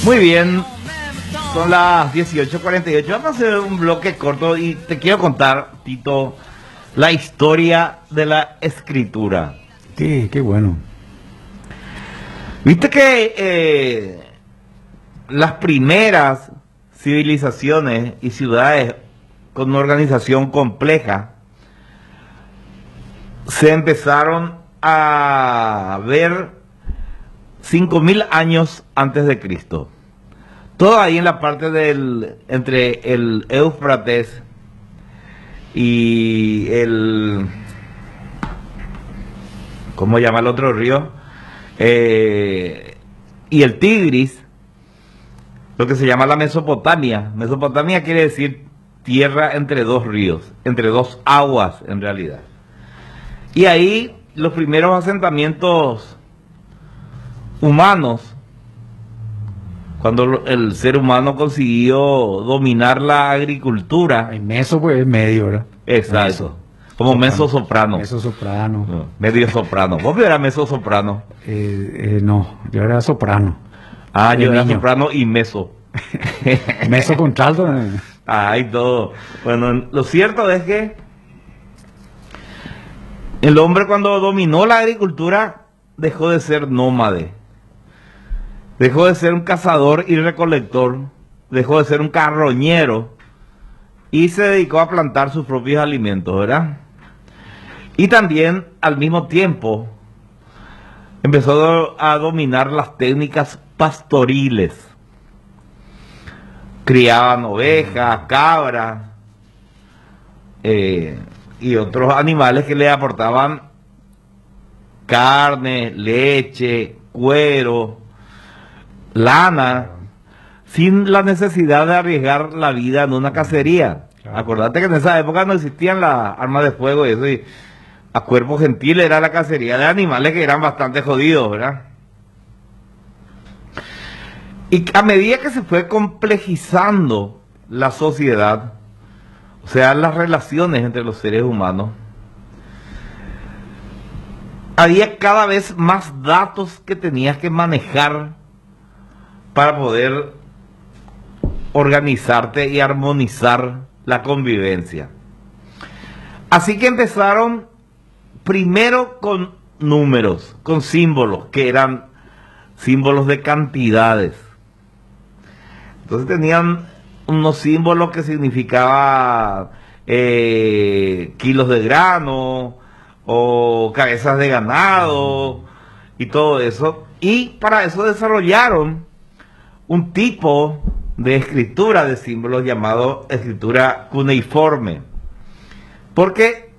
Muy bien, son las 18:48. Vamos a hacer un bloque corto y te quiero contar, Tito, la historia de la escritura. Qué bueno. Viste que las primeras civilizaciones y ciudades con una organización compleja se empezaron a ver 5000 años antes de Cristo. Todo ahí en la parte entre el Éufrates y ¿cómo se llama el otro río? Y el Tigris, lo que se llama la Mesopotamia. Mesopotamia quiere decir tierra entre dos ríos, entre dos aguas en realidad. Y ahí los primeros asentamientos humanos, cuando el ser humano consiguió dominar la agricultura. En meso, pues, es medio, ¿verdad? Exacto. Meso. Como meso soprano. Meso soprano. No, medio soprano. ¿Vos eras meso soprano? No, yo era soprano. Ah, yo era niño. soprano y meso. Meso contralto. Ay, todo. Bueno, lo cierto es que el hombre, cuando dominó la agricultura, dejó de ser nómade. Dejó de ser un cazador y recolector. Dejó de ser un carroñero. Y se dedicó a plantar sus propios alimentos, ¿verdad? Y también, al mismo tiempo, empezó a dominar las técnicas pastoriles. Criaban ovejas, cabras y otros animales que le aportaban carne, leche, cuero, lana, sin la necesidad de arriesgar la vida en una cacería. Claro. Acordate que en esa época no existían las armas de fuego y eso, y a cuerpo gentil era la cacería de animales que eran bastante jodidos, ¿verdad? Y a medida que se fue complejizando la sociedad, o sea, las relaciones entre los seres humanos, había cada vez más datos que tenías que manejar para poder organizarte y armonizar la convivencia. Así que empezaron primero con números, con símbolos, que eran símbolos de cantidades. Entonces tenían unos símbolos que significaban kilos de grano o cabezas de ganado y todo eso. Y para eso desarrollaron un tipo de escritura de símbolos llamado escritura cuneiforme, porque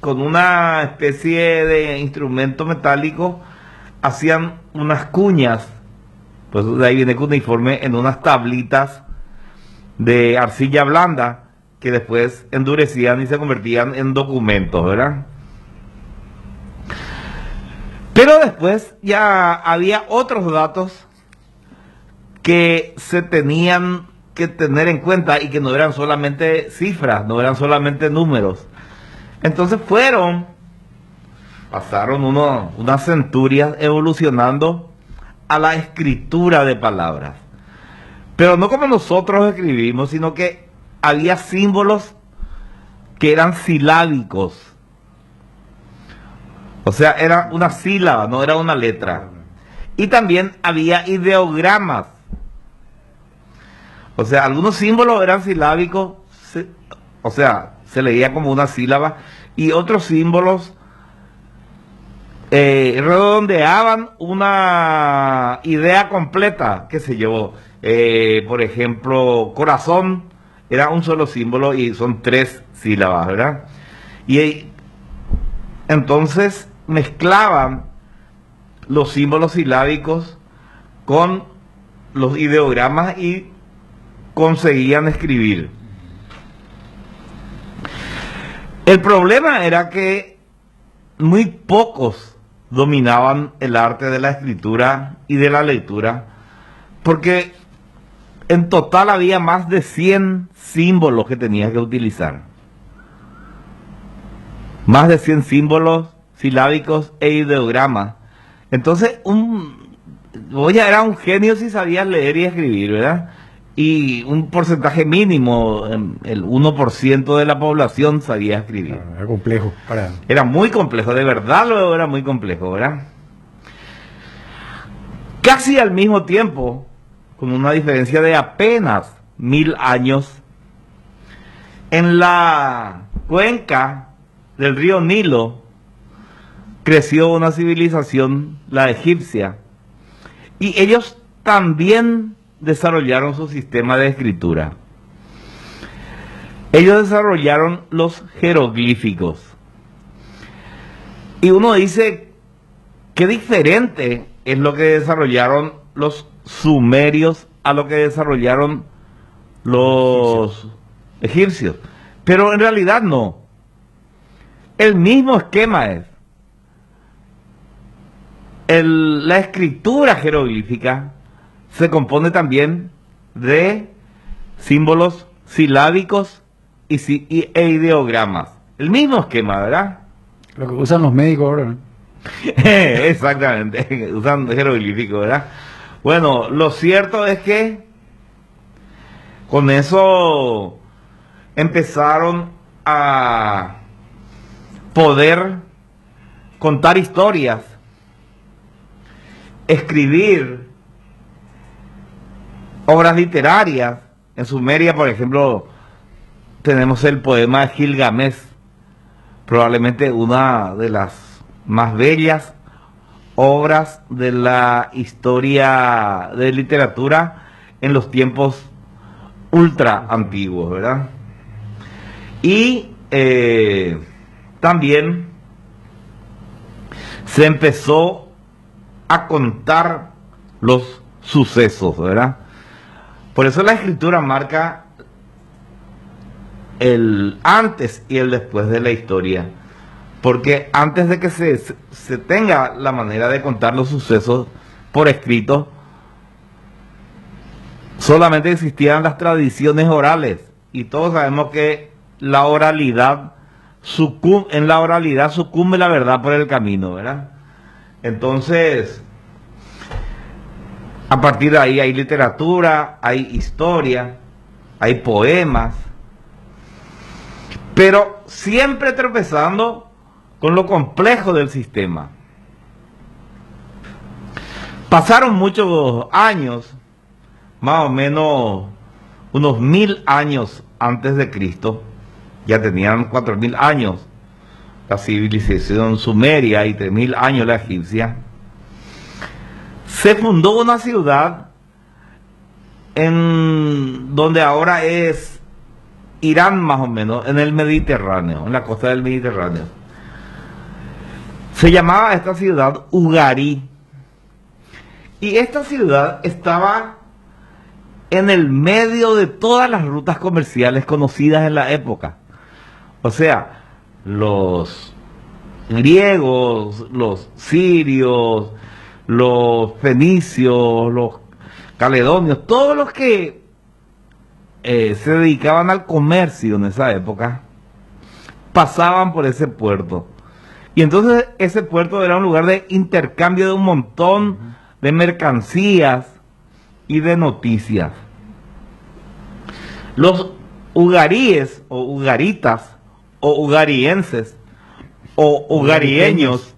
con una especie de instrumento metálico hacían unas cuñas, pues de ahí viene cuneiforme, en unas tablitas de arcilla blanda que después endurecían y se convertían en documentos, ¿verdad? Pero después ya había otros datos que se tenían que tener en cuenta y que no eran solamente cifras, no eran solamente números. Entonces pasaron unas centurias evolucionando a la escritura de palabras. Pero no como nosotros escribimos, sino que había símbolos que eran silábicos. O sea, era una sílaba, no era una letra. Y también había ideogramas. O sea, algunos símbolos eran silábicos, o sea, se leía como una sílaba, y otros símbolos redondeaban una idea completa, qué sé yo. Por ejemplo, corazón era un solo símbolo y son 3 sílabas, ¿verdad? Y entonces mezclaban los símbolos silábicos con los ideogramas y conseguían escribir. El problema era que muy pocos dominaban el arte de la escritura y de la lectura, porque en total había más de 100 símbolos que tenías que utilizar. Más de 100 símbolos silábicos e ideogramas. Entonces, Goya era un genio si sabía leer y escribir, ¿verdad? Y un porcentaje mínimo, el 1% de la población sabía escribir. Claro, era complejo. Era muy complejo, de verdad lo era muy complejo, ¿verdad? Casi al mismo tiempo, con una diferencia de apenas 1000 años, en la cuenca del río Nilo creció una civilización, la egipcia, y ellos también desarrollaron su sistema de escritura. Ellos desarrollaron los jeroglíficos. Y uno dice, qué diferente es lo que desarrollaron los sumerios a lo que desarrollaron los egipcios. Pero en realidad no. El mismo esquema es. La escritura jeroglífica se compone también de símbolos silábicos e ideogramas. El mismo esquema, ¿verdad? Lo que usan los médicos ahora, ¿no? Exactamente, usan jeroglíficos, ¿verdad? Bueno, lo cierto es que con eso empezaron a poder contar historias, escribir obras literarias. En Sumeria, por ejemplo, tenemos el poema de Gilgamesh, probablemente una de las más bellas obras de la historia de literatura en los tiempos ultra antiguos, ¿verdad? Y también se empezó a contar los sucesos, ¿verdad? Por eso la escritura marca el antes y el después de la historia, porque antes de que se tenga la manera de contar los sucesos por escrito, solamente existían las tradiciones orales, y todos sabemos que la oralidad en la oralidad sucumbe la verdad por el camino, ¿verdad? Entonces, a partir de ahí hay literatura, hay historia, hay poemas, pero siempre tropezando con lo complejo del sistema. Pasaron muchos años, más o menos unos 1000 años antes de Cristo, ya tenían 4000 años la civilización sumeria y 3000 años la egipcia. Se fundó una ciudad en donde ahora es Irán, más o menos, en el Mediterráneo, en la costa del Mediterráneo. Se llamaba esta ciudad Ugarí. Y esta ciudad estaba en el medio de todas las rutas comerciales conocidas en la época. O sea, los griegos, los sirios, los fenicios, los caledonios, todos los que se dedicaban al comercio en esa época, pasaban por ese puerto. Y entonces ese puerto era un lugar de intercambio de un montón de mercancías y de noticias. Los ugaríes o ugaritas o ugarienses o ugarieños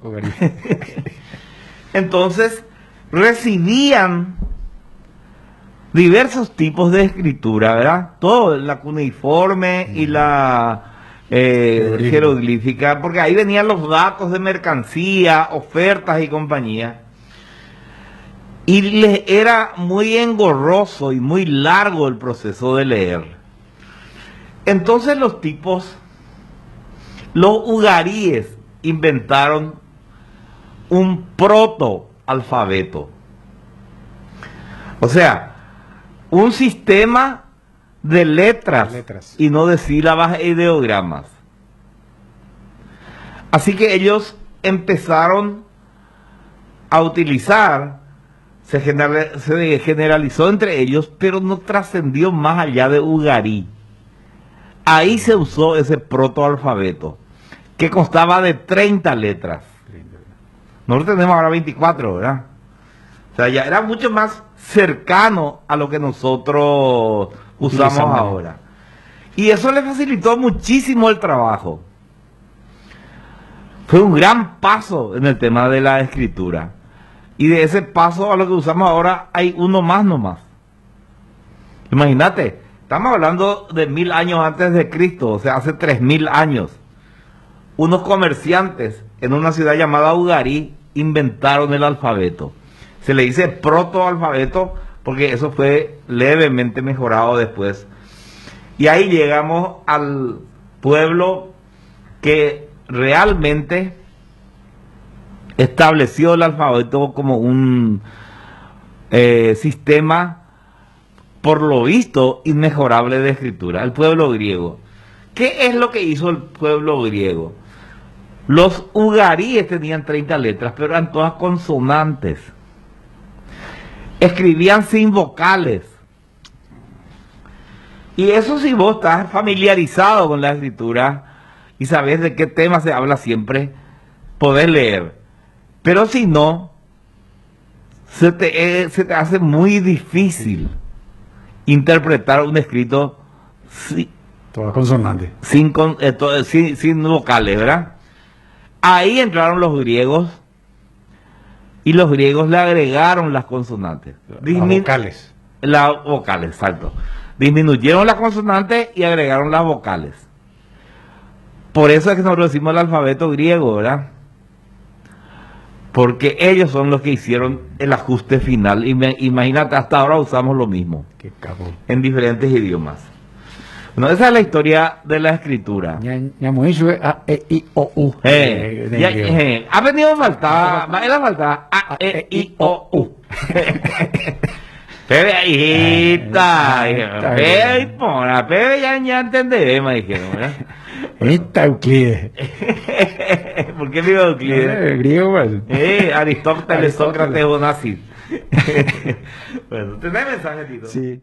entonces recibían diversos tipos de escritura, ¿verdad? Todo, la cuneiforme y la jeroglífica, porque ahí venían los datos de mercancía, ofertas y compañía. Y les era muy engorroso y muy largo el proceso de leer. Entonces los ugaríes inventaron un protoalfabeto. O sea, un sistema de letras y no de sílabas e ideogramas. Así que ellos empezaron a utilizar, se generalizó entre ellos, pero no trascendió más allá de Ugarí. Ahí se usó ese protoalfabeto, que constaba de 30 letras. Nosotros tenemos ahora 24, ¿verdad? O sea, ya era mucho más cercano a lo que nosotros usamos Utilizamos. ahora. Y eso le facilitó muchísimo el trabajo. Fue un gran paso en el tema de la escritura. Y de ese paso a lo que usamos ahora hay uno más nomás. Imagínate, estamos hablando de 1000 años antes de Cristo, o sea, hace 3000 años. Unos comerciantes en una ciudad llamada Ugarí inventaron el alfabeto. Se le dice protoalfabeto porque eso fue levemente mejorado después. Y ahí llegamos al pueblo que realmente estableció el alfabeto como un sistema, por lo visto, inmejorable de escritura. El pueblo griego. ¿Qué es lo que hizo el pueblo griego? Los ugaríes tenían 30 letras, pero eran todas consonantes. Escribían sin vocales. Y eso, si vos estás familiarizado con la escritura y sabes de qué tema se habla siempre, podés leer. Pero si no, se te hace muy difícil interpretar un escrito Todas consonantes. sin vocales, ¿verdad? Ahí entraron los griegos y los griegos le agregaron las consonantes. Las vocales. Las vocales, exacto. Disminuyeron las consonantes y agregaron las vocales. Por eso es que nosotros decimos el alfabeto griego, ¿verdad? Porque ellos son los que hicieron el ajuste final. Imagínate, hasta ahora usamos lo mismo Qué capo. en diferentes idiomas. Bueno, esa es la historia de la escritura. Ya muy dicho A, E, I, O, U. Ha venido a faltar, era faltar A, E, I, O, U. Pero hijita, pero ya entenderé, me dijeron, ¿verdad? Esta Euclides. ¿Por qué digo Euclides? Griego, pues. Aristóteles, Sócrates o Onassis. Bueno, ¿tenés mensaje, Tito? Sí.